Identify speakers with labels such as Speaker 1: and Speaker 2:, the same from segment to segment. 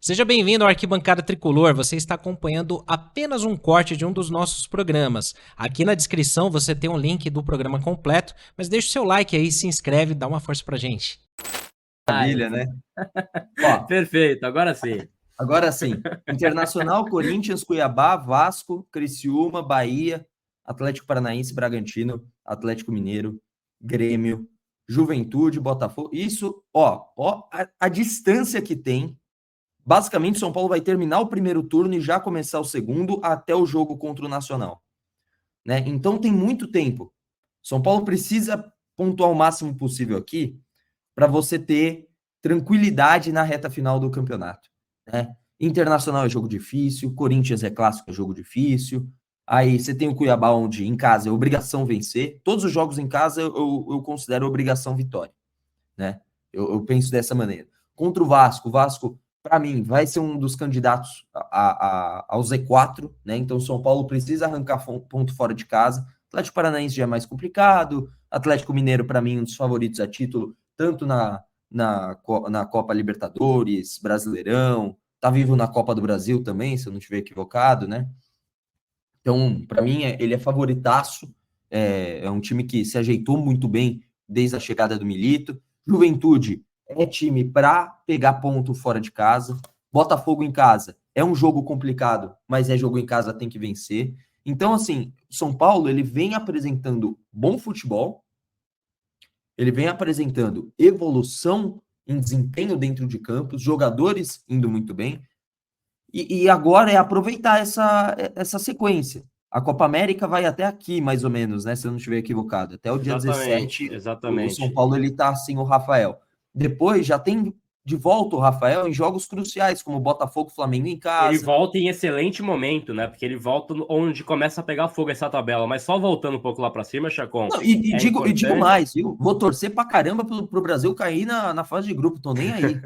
Speaker 1: Seja bem-vindo ao Arquibancada Tricolor. Você está acompanhando apenas um corte de um dos nossos programas. Aqui na descrição você tem um link do programa completo, mas deixa o seu like aí, se inscreve, dá uma força pra gente.
Speaker 2: Maravilha, né? Ó,
Speaker 3: Perfeito, agora sim.
Speaker 2: agora sim. Internacional, Corinthians, Cuiabá, Vasco, Criciúma, Bahia, Atlético Paranaense, Bragantino, Atlético Mineiro, Grêmio, Juventude, Botafogo. Isso, a distância que tem. Basicamente, São Paulo vai terminar o primeiro turno e já começar o segundo até o jogo contra o Nacional, né? Então tem muito tempo. São Paulo precisa pontuar o máximo possível aqui para você ter tranquilidade na reta final do campeonato, né? Internacional é jogo difícil, Corinthians é clássico, é jogo difícil. Aí você tem o Cuiabá, onde em casa é obrigação vencer. Todos os jogos em casa eu considero obrigação vitória, né? Eu penso dessa maneira. Contra o Vasco, para mim, vai ser um dos candidatos ao Z4, né? Então, São Paulo precisa arrancar ponto fora de casa. Atlético Paranaense já é mais complicado. Atlético Mineiro, para mim, um dos favoritos a título, tanto na Copa Libertadores, Brasileirão, tá vivo na Copa do Brasil também, se eu não estiver equivocado, né? Então, para mim, ele é favoritaço. É um time que se ajeitou muito bem desde a chegada do Milito. Juventude é time para pegar ponto fora de casa. Botafogo em casa é um jogo complicado, mas é jogo em casa, tem que vencer. Então, assim, São Paulo ele vem apresentando bom futebol, ele vem apresentando evolução em desempenho dentro de campo, os jogadores indo muito bem, e agora é aproveitar essa sequência. A Copa América vai até aqui, mais ou menos, né? Se eu não estiver equivocado. Até o dia 17, o São Paulo ele tá sem o Rafael. Depois já tem de volta o Rafael em jogos cruciais, como Botafogo, Flamengo em
Speaker 3: Ele
Speaker 2: casa.
Speaker 3: volta em excelente momento, né? Porque ele volta onde começa a pegar fogo essa tabela. Mas só voltando um pouco lá pra cima, Chacon,
Speaker 2: Não, e
Speaker 3: é
Speaker 2: digo
Speaker 3: importante.
Speaker 2: mais, viu? Vou torcer pra caramba pro Brasil cair na fase de grupo. Tô nem aí.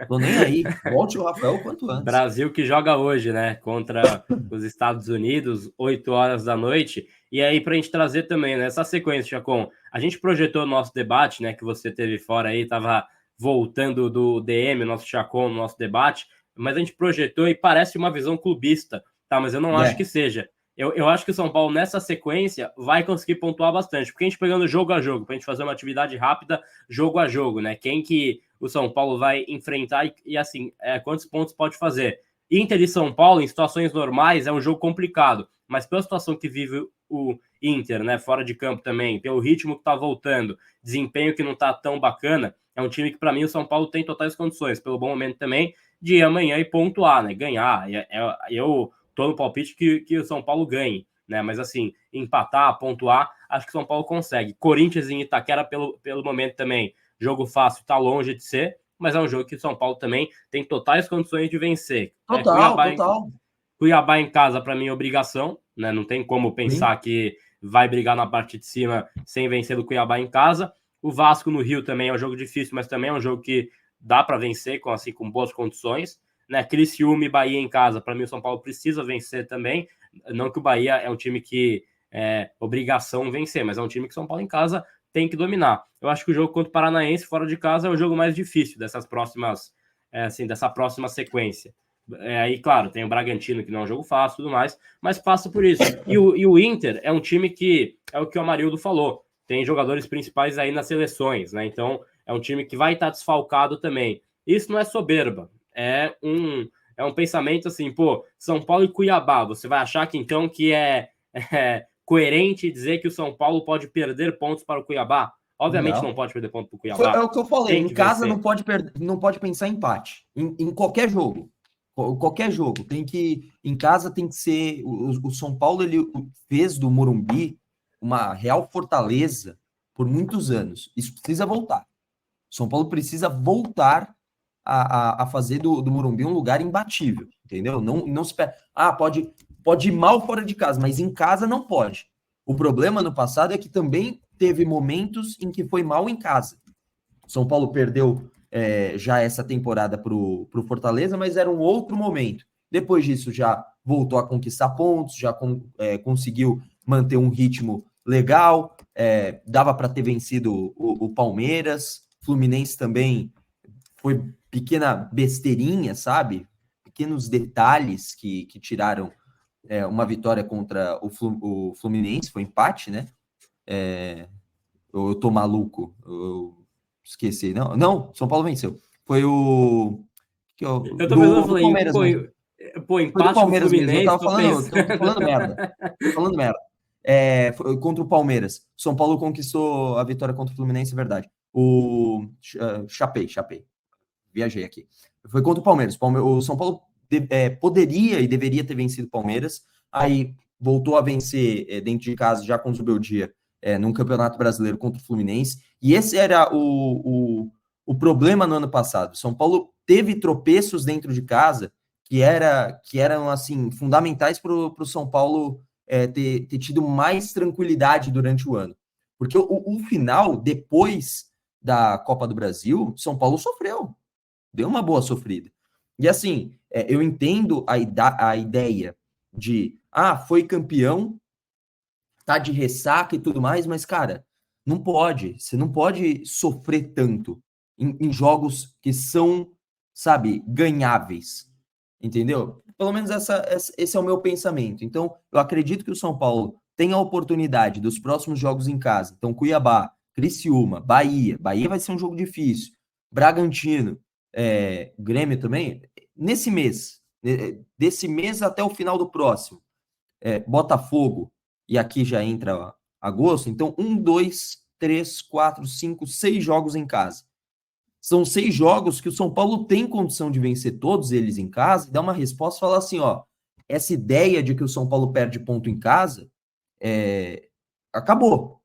Speaker 2: Tô nem aí. Volte o Rafael o quanto antes.
Speaker 3: Brasil que joga hoje, né? Contra os Estados Unidos, 8 horas da noite. E aí, pra gente trazer também, né? Essa sequência, Chacon, a gente projetou o nosso debate, né? Que você teve fora aí, tava voltando do DM, nosso Chacon, no nosso debate, mas a gente projetou e parece uma visão clubista, tá? Mas eu não acho que seja. Eu acho que o São Paulo, nessa sequência, vai conseguir pontuar bastante, porque a gente pegando jogo a jogo, pra gente fazer uma atividade rápida, jogo a jogo, né? Quem que o São Paulo vai enfrentar e assim, quantos pontos pode fazer. Inter e São Paulo, em situações normais, é um jogo complicado, mas pela situação que vive o Inter, né, fora de campo também, pelo ritmo que tá voltando, desempenho que não tá tão bacana, é um time que, para mim, o São Paulo tem totais condições, pelo bom momento também, de ir amanhã e pontuar, né, ganhar. Eu tô no palpite que o São Paulo ganhe, né, mas assim, empatar, pontuar, acho que o São Paulo consegue. Corinthians em Itaquera, pelo momento também, jogo fácil, tá longe de ser, mas é um jogo que o São Paulo também tem totais condições de vencer.
Speaker 2: Total.
Speaker 3: Cuiabá em casa, para mim, é obrigação, né? Não tem como
Speaker 2: Sim.
Speaker 3: pensar que vai brigar na parte de cima sem vencer do Cuiabá em casa. O Vasco no Rio também é um jogo difícil, mas também é um jogo que dá para vencer com boas condições. Né? Criciúma e Bahia em casa, para mim, o São Paulo precisa vencer também. Não que o Bahia é um time que é obrigação vencer, mas é um time que o São Paulo em casa tem que dominar. Eu acho que o jogo contra o Paranaense fora de casa é o jogo mais difícil dessa próxima sequência. Aí, claro, tem o Bragantino, que não é um jogo fácil e tudo mais, mas passa por isso. E o Inter é um time que, é o que o Amarildo falou, tem jogadores principais aí nas seleções, né? Então, é um time que vai estar desfalcado também. Isso não é soberba, é um pensamento assim, pô, São Paulo e Cuiabá, você vai achar que então que é coerente dizer que o São Paulo pode perder pontos para o Cuiabá? Obviamente não
Speaker 2: Não.
Speaker 3: pode perder ponto para o
Speaker 2: É
Speaker 3: Cuiabá,
Speaker 2: o que eu falei.
Speaker 3: tem
Speaker 2: Em
Speaker 3: que
Speaker 2: casa
Speaker 3: vencer.
Speaker 2: não pode pensar em empate. Em qualquer jogo. Qualquer jogo. Em casa tem que ser. O São Paulo ele fez do Morumbi uma real fortaleza por muitos anos. Isso precisa voltar. O São Paulo precisa voltar a fazer do Morumbi um lugar imbatível. Entendeu? Não se espera. Pode ir mal fora de casa, mas em casa não pode. O problema no passado é que também teve momentos em que foi mal em casa. São Paulo perdeu já essa temporada para o Fortaleza, mas era um outro momento. Depois disso, já voltou a conquistar pontos, já conseguiu manter um ritmo legal, dava para ter vencido o Palmeiras, Fluminense também foi pequena besteirinha, sabe? pequenos detalhes que tiraram uma vitória contra o Fluminense, foi empate, né? Eu tô maluco, eu esqueci. Não, São Paulo venceu. Foi o...
Speaker 3: Eu tô pensando,
Speaker 2: do
Speaker 3: falei,
Speaker 2: Palmeiras mesmo.
Speaker 3: pô,
Speaker 2: Foi do
Speaker 3: empate com o
Speaker 2: Palmeiras mesmo. Eu
Speaker 3: Fluminense,
Speaker 2: tava
Speaker 3: tô
Speaker 2: falando,
Speaker 3: pensando.
Speaker 2: tô falando merda. Tô falando merda. Foi contra o Palmeiras. São Paulo conquistou a vitória contra o Fluminense, é verdade. Chapei. Viajei aqui. Foi contra o Palmeiras. O São Paulo poderia e deveria ter vencido o Palmeiras. Aí voltou a vencer dentro de casa, já com o Zubeldia, num Campeonato Brasileiro contra o Fluminense. E esse era o problema no ano passado. São Paulo teve tropeços dentro de casa que eram assim fundamentais para o São Paulo ter tido mais tranquilidade durante o ano. Porque o final, depois da Copa do Brasil, São Paulo sofreu. Deu uma boa sofrida. E assim, eu entendo a ideia de, foi campeão, tá de ressaca e tudo mais, mas, cara, não pode. Você não pode sofrer tanto em jogos que são, sabe, ganháveis. Entendeu? Pelo menos esse é o meu pensamento. Então, eu acredito que o São Paulo tem a oportunidade dos próximos jogos em casa. Então, Cuiabá, Criciúma, Bahia. Bahia vai ser um jogo difícil. Bragantino, Grêmio também. Nesse mês, desse mês até o final do próximo. Botafogo, e aqui já entra agosto. Então, 1, 2, 3, 4, 5, 6 jogos em casa. São 6 jogos que o São Paulo tem condição de vencer todos eles em casa e dar uma resposta e falar assim, essa ideia de que o São Paulo perde ponto em casa, acabou.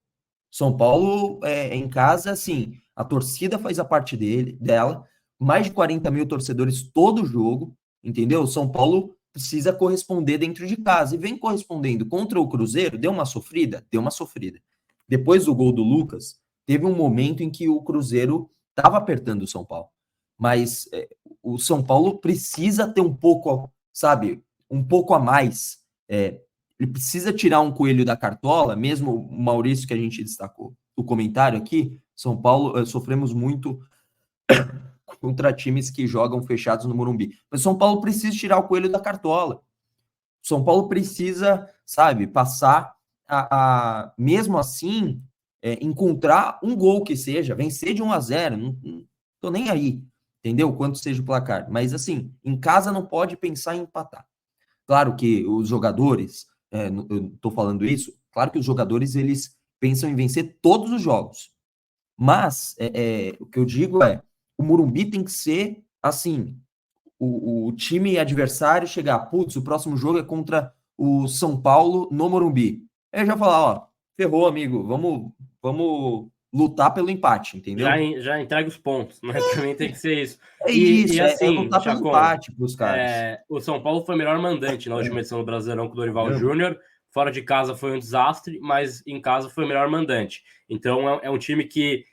Speaker 2: São Paulo em casa, assim, a torcida faz a parte dela, mais de 40 mil torcedores todo jogo, entendeu? O São Paulo precisa corresponder dentro de casa e vem correspondendo contra o Cruzeiro, deu uma sofrida? Deu uma sofrida. Depois do gol do Lucas, teve um momento em que o Cruzeiro estava apertando o São Paulo. Mas o São Paulo precisa ter um pouco, sabe, um pouco a mais. Ele precisa tirar um coelho da cartola, mesmo o Maurício que a gente destacou. O comentário aqui, São Paulo, sofremos muito contra times que jogam fechados no Morumbi. Mas São Paulo precisa tirar o coelho da cartola. São Paulo precisa, sabe, passar mesmo assim, encontrar um gol que seja, vencer de 1-0, não tô nem aí, entendeu? Quanto seja o placar. Mas assim, em casa não pode pensar em empatar. Claro que os jogadores, eu tô falando isso, claro que os jogadores, eles pensam em vencer todos os jogos. Mas, o que eu digo o Morumbi tem que ser, assim, o time adversário chegar, putz, o próximo jogo é contra o São Paulo no Morumbi. Aí já falar, ferrou, amigo, vamos lutar pelo empate, entendeu?
Speaker 3: Já entrega os pontos, mas também tem que ser isso.
Speaker 2: E assim,
Speaker 3: lutar
Speaker 2: pelo empate pros caras.
Speaker 3: O São Paulo foi o melhor mandante na última edição do Brasileirão com o Dorival Júnior. Fora de casa foi um desastre, mas em casa foi o melhor mandante. Então é um time que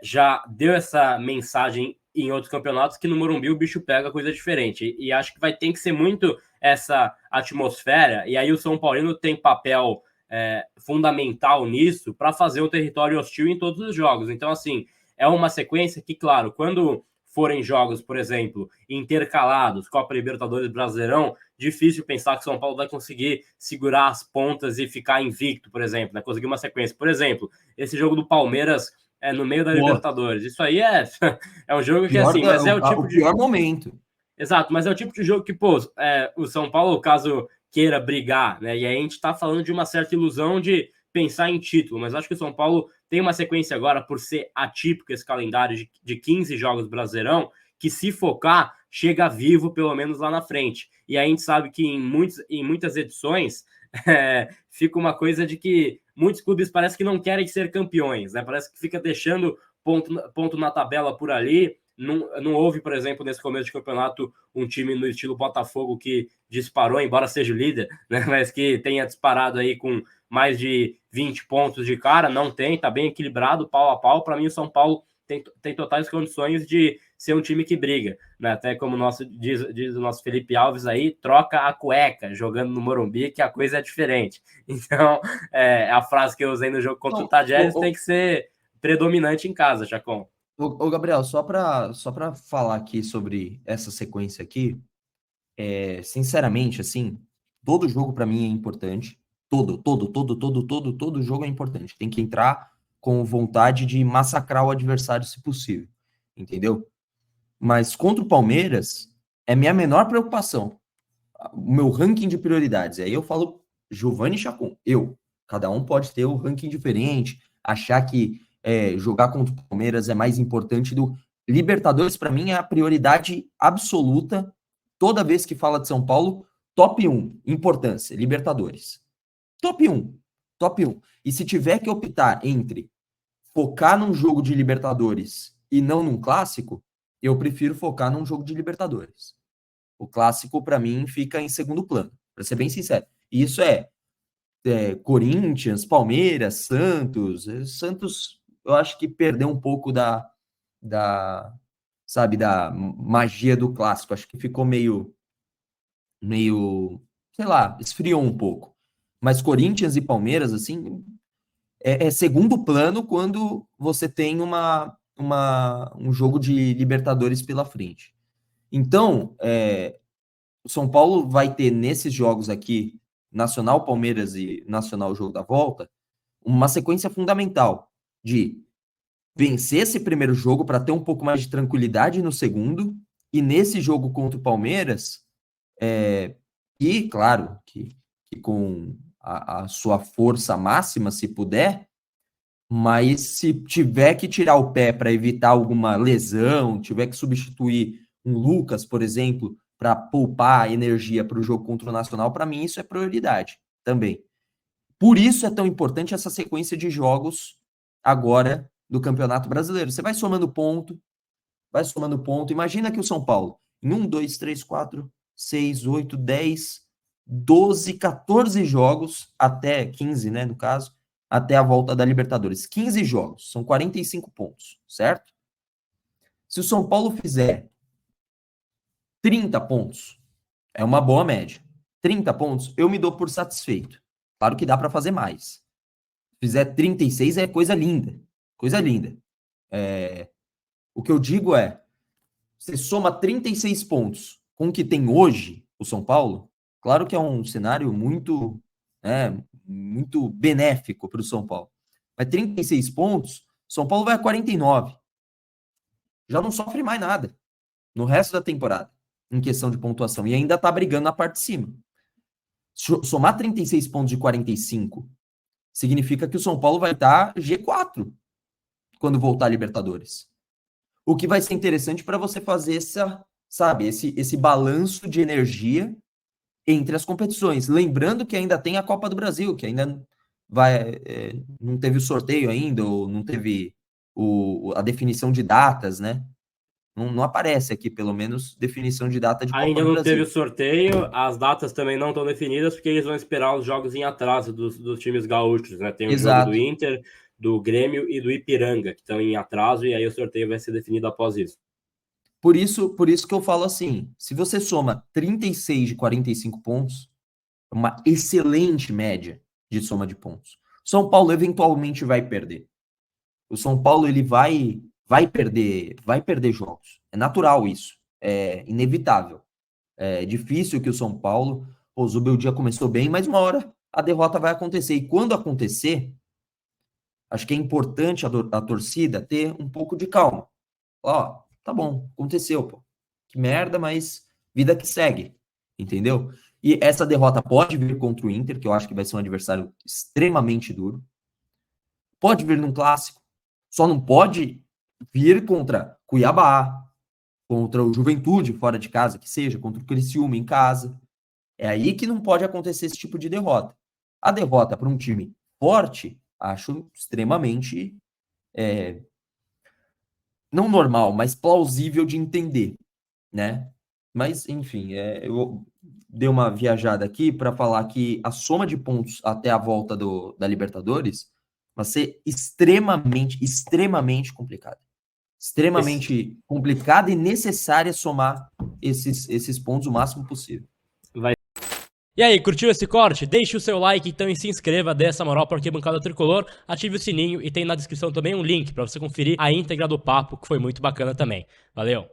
Speaker 3: já deu essa mensagem em outros campeonatos que no Morumbi o bicho pega coisa diferente. E acho que tem que ser muito essa atmosfera. E aí o São Paulino tem papel fundamental nisso para fazer o território hostil em todos os jogos. Então, assim, é uma sequência que, claro, quando forem jogos, por exemplo, intercalados, Copa Libertadores, Brasileirão, difícil pensar que o São Paulo vai conseguir segurar as pontas e ficar invicto, por exemplo, né? Conseguir uma sequência. Por exemplo, esse jogo do Palmeiras no meio da Libertadores. Isso aí é um jogo que, assim, mas é o tipo de...
Speaker 2: pior momento.
Speaker 3: Exato, mas é o tipo de jogo que, pô, o São Paulo, caso queira brigar, né? E aí a gente tá falando de uma certa ilusão de pensar em título, mas acho que o São Paulo tem uma sequência agora, por ser atípico esse calendário de 15 jogos Brasileirão, que se focar, chega vivo pelo menos lá na frente. E aí a gente sabe que em muitas edições fica uma coisa de que muitos clubes parece que não querem ser campeões, né? Parece que fica deixando ponto na tabela por ali. Não houve, por exemplo, nesse começo de campeonato, um time no estilo Botafogo que disparou, embora seja o líder, né? Mas que tenha disparado aí com mais de 20 pontos de cara. Não tem, tá bem equilibrado, pau a pau. Para mim, o São Paulo tem totais condições de ser um time que briga, né? Até como diz o nosso Felipe Alves aí, troca a cueca jogando no Morumbi, que a coisa é diferente. Então, a frase que eu usei no jogo contra o Tajeres tem que ser predominante em casa, Chacon.
Speaker 2: Ô, Gabriel, só para falar aqui sobre essa sequência aqui, sinceramente, assim, todo jogo para mim é importante. Todo jogo é importante. Tem que entrar com vontade de massacrar o adversário se possível, entendeu? Mas contra o Palmeiras é minha menor preocupação. O meu ranking de prioridades. Aí eu falo Giovani e Chacon. Cada um pode ter um ranking diferente, achar que jogar contra o Palmeiras é mais importante do... Libertadores, para mim, é a prioridade absoluta. Toda vez que fala de São Paulo, top 1, importância, Libertadores. Top 1, top 1. E se tiver que optar entre focar num jogo de Libertadores e não num clássico, eu prefiro focar num jogo de Libertadores. O clássico, para mim, fica em segundo plano, para ser bem sincero. E isso Corinthians, Palmeiras, Santos. Santos, eu acho que perdeu um pouco da magia do clássico. Acho que ficou meio, sei lá, esfriou um pouco. Mas Corinthians e Palmeiras, assim, é segundo plano quando você tem um jogo de Libertadores pela frente. Então, o São Paulo vai ter nesses jogos aqui, Nacional, Palmeiras e Nacional Jogo da Volta, uma sequência fundamental de vencer esse primeiro jogo para ter um pouco mais de tranquilidade no segundo, e nesse jogo contra o Palmeiras, e claro, que com a sua força máxima, se puder, mas se tiver que tirar o pé para evitar alguma lesão, tiver que substituir um Lucas, por exemplo, para poupar energia para o jogo contra o Nacional, para mim isso é prioridade também. Por isso é tão importante essa sequência de jogos agora do Campeonato Brasileiro. Você vai somando ponto. Imagina que o São Paulo, em 1, 2, 3, 4, 6, 8, 10, 12, 14 jogos, até 15, né, no caso, até a volta da Libertadores. 15 jogos, são 45 pontos, certo? Se o São Paulo fizer 30 pontos, é uma boa média. 30 pontos, eu me dou por satisfeito. Claro que dá para fazer mais. Se fizer 36 é coisa linda. Coisa linda. O que eu digo é, você soma 36 pontos com o que tem hoje o São Paulo, claro que é um cenário muito benéfico para o São Paulo. Mas 36 pontos, São Paulo vai a 49. Já não sofre mais nada no resto da temporada, em questão de pontuação. E ainda está brigando na parte de cima. Somar 36 pontos de 45 significa que o São Paulo vai estar G4 quando voltar a Libertadores. O que vai ser interessante para você fazer esse balanço de energia entre as competições. Lembrando que ainda tem a Copa do Brasil, que ainda não teve o sorteio ainda, ou não teve a definição de datas, né? Não aparece aqui, pelo menos, definição de data de Copa do Brasil.
Speaker 3: Ainda não teve o sorteio, as datas também não estão definidas, porque eles vão esperar os jogos em atraso dos times gaúchos, né? Tem o jogo do Inter, do Grêmio e do Ipiranga, que estão em atraso, e aí o sorteio vai ser definido após isso.
Speaker 2: Por isso que eu falo assim, se você soma 36 de 45 pontos, é uma excelente média de soma de pontos. São Paulo eventualmente vai perder. O São Paulo ele vai perder jogos. É natural isso. É inevitável. É difícil que o São Paulo... O Zubeldia começou bem, mas uma hora a derrota vai acontecer. E quando acontecer, acho que é importante a torcida ter um pouco de calma. Ó, tá bom, aconteceu, pô. Que merda, mas vida que segue. Entendeu? E essa derrota pode vir contra o Inter, que eu acho que vai ser um adversário extremamente duro. Pode vir num clássico. Só não pode vir contra Cuiabá, contra o Juventude fora de casa, que seja, contra o Criciúma em casa. É aí que não pode acontecer esse tipo de derrota. A derrota para um time forte, acho extremamente não normal, mas plausível de entender, né? Mas, enfim, eu dei uma viajada aqui para falar que a soma de pontos até a volta da Libertadores vai ser extremamente complicada. Extremamente complicada e necessária somar esses pontos o máximo possível.
Speaker 4: E aí, curtiu esse corte? Deixe o seu like então e se inscreva, dê essa moral para Arquibancada Tricolor, ative o sininho e tem na descrição também um link para você conferir a íntegra do papo, que foi muito bacana também. Valeu!